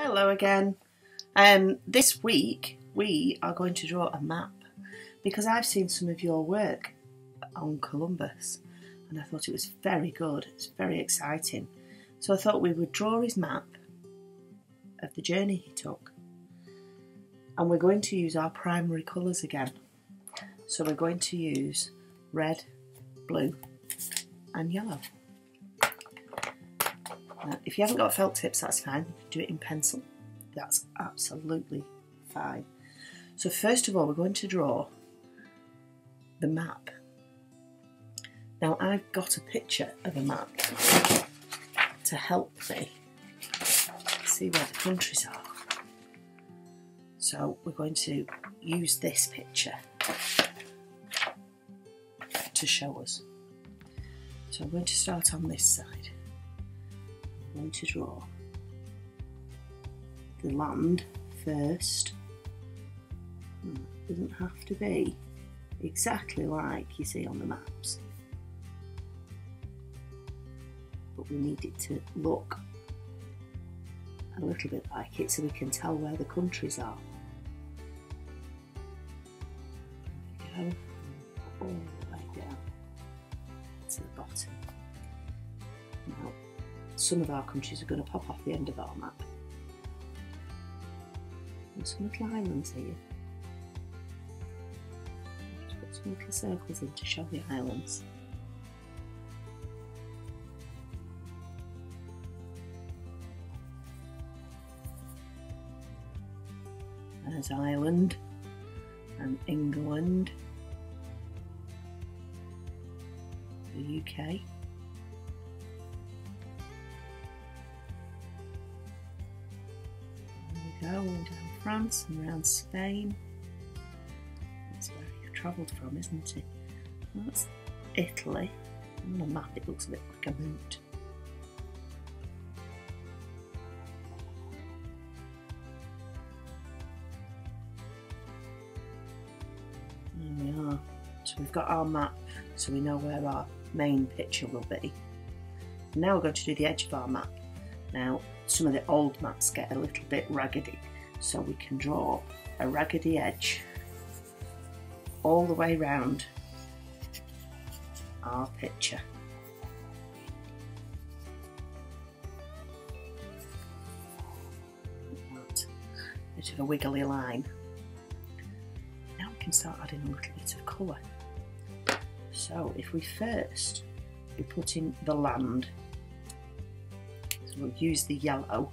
Hello again. This week we are going to draw a map because I've seen some of your work on Columbus and I thought it was very good, it's very exciting. So I thought we would draw his map of the journey he took. And we're going to use our primary colours again. So we're going to use red, blue and yellow. If you haven't got felt tips, that's fine. You can do it in pencil. That's absolutely fine. So first of all, we're going to draw the map. Now I've got a picture of a map to help me see where the countries are. So we're going to use this picture to show us. So I'm going to start on this side. I'm going to draw the land first. It doesn't have to be exactly like you see on the maps, but we need it to look a little bit like it so we can tell where the countries are. There we go, all the way down to the bottom. Now, some of our countries are going to pop off the end of our map. There's some little islands here. Just put some little circles in to show the islands. There's Ireland and England, the UK. Go all down France and around Spain. That's where you've travelled from, isn't it? Well, that's Italy. On a map it looks a bit like a moot. There we are. So we've got our map, so we know where our main picture will be. Now we're going to do the edge of our map. Now, some of the old maps get a little bit raggedy, so we can draw a raggedy edge all the way round our picture. That bit of a wiggly line. Now we can start adding a little bit of colour. So if we put in the land. So we'll use the yellow,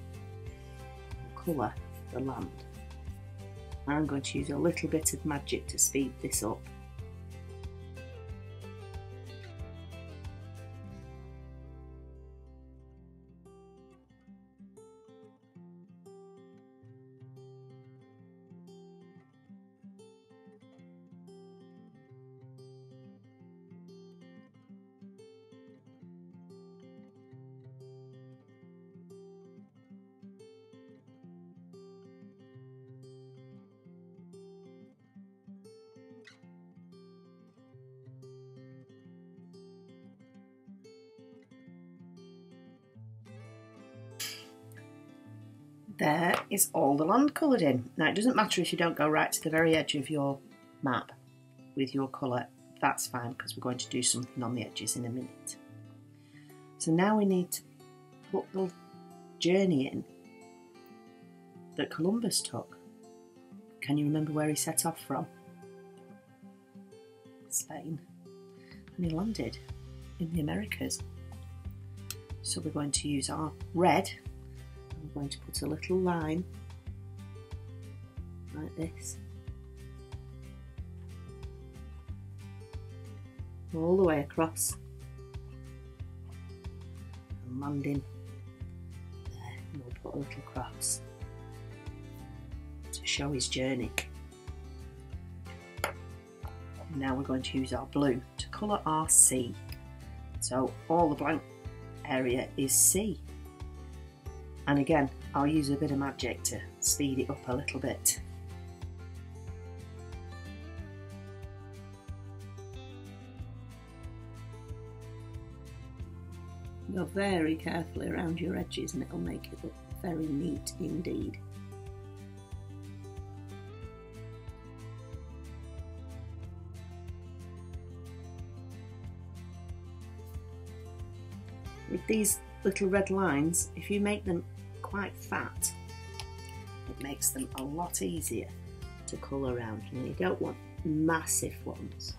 colour the land. I'm going to use a little bit of magic to speed this up. There is all the land coloured in. Now it doesn't matter if you don't go right to the very edge of your map with your colour, that's fine because we're going to do something on the edges in a minute. So now we need to put the journey in that Columbus took. Can you remember where he set off from? Spain. And he landed in the Americas. So we're going to use our red. I'm going to put a little line like this all the way across and landing there, and we'll put a little cross to show his journey. Now we're going to use our blue to colour our sea. So all the blank area is sea. And again, I'll use a bit of magic to speed it up a little bit. Go very carefully around your edges and it'll make it look Very neat indeed. With these little red lines, if you make them quite fat, it makes them a lot easier to colour around, and you don't want massive ones.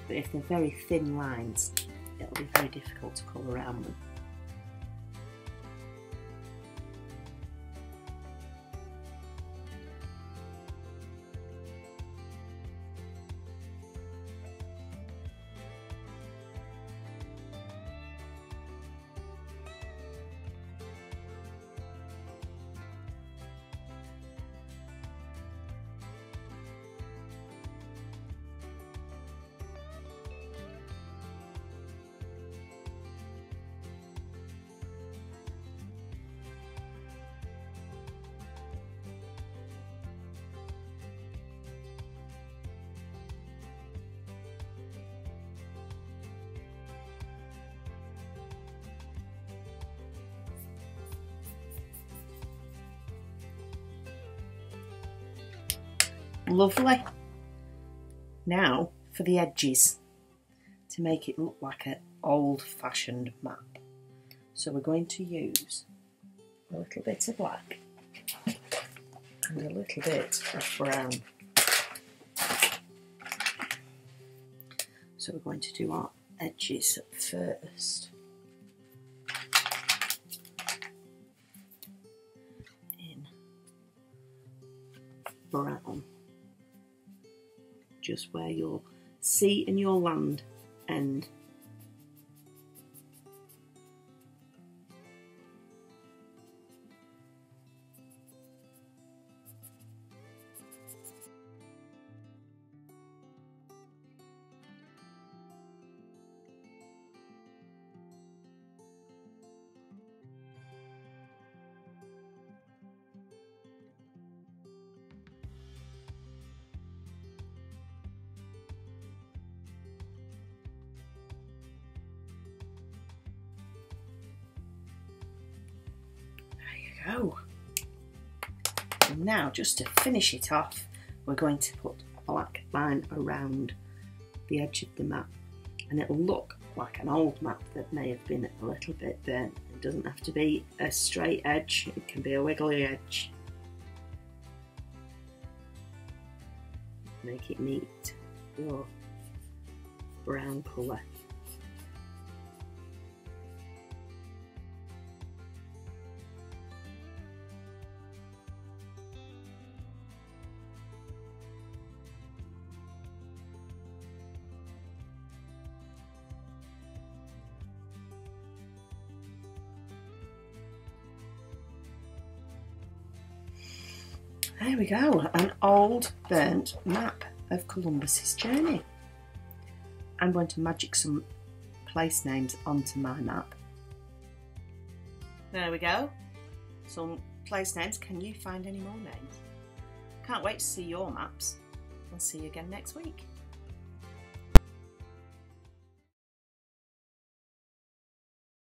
But if they're very thin lines, it'll be very difficult to colour around them. Lovely. Now for the edges, to make it look like an old-fashioned map. So we're going to use a little bit of black and a little bit of brown. So we're going to do our edges first. In brown. Just where your sea and your land end. Go. And now, just to finish it off, we're going to put a black line around the edge of the map, and it'll look like an old map that may have been a little bit burnt. It doesn't have to be a straight edge, it can be a wiggly edge. Make it neat, your brown colour. There we go, an old burnt map of Columbus's journey. I'm going to magic some place names onto my map. There we go, some place names. Can you find any more names? Can't wait to see your maps. I'll see you again next week.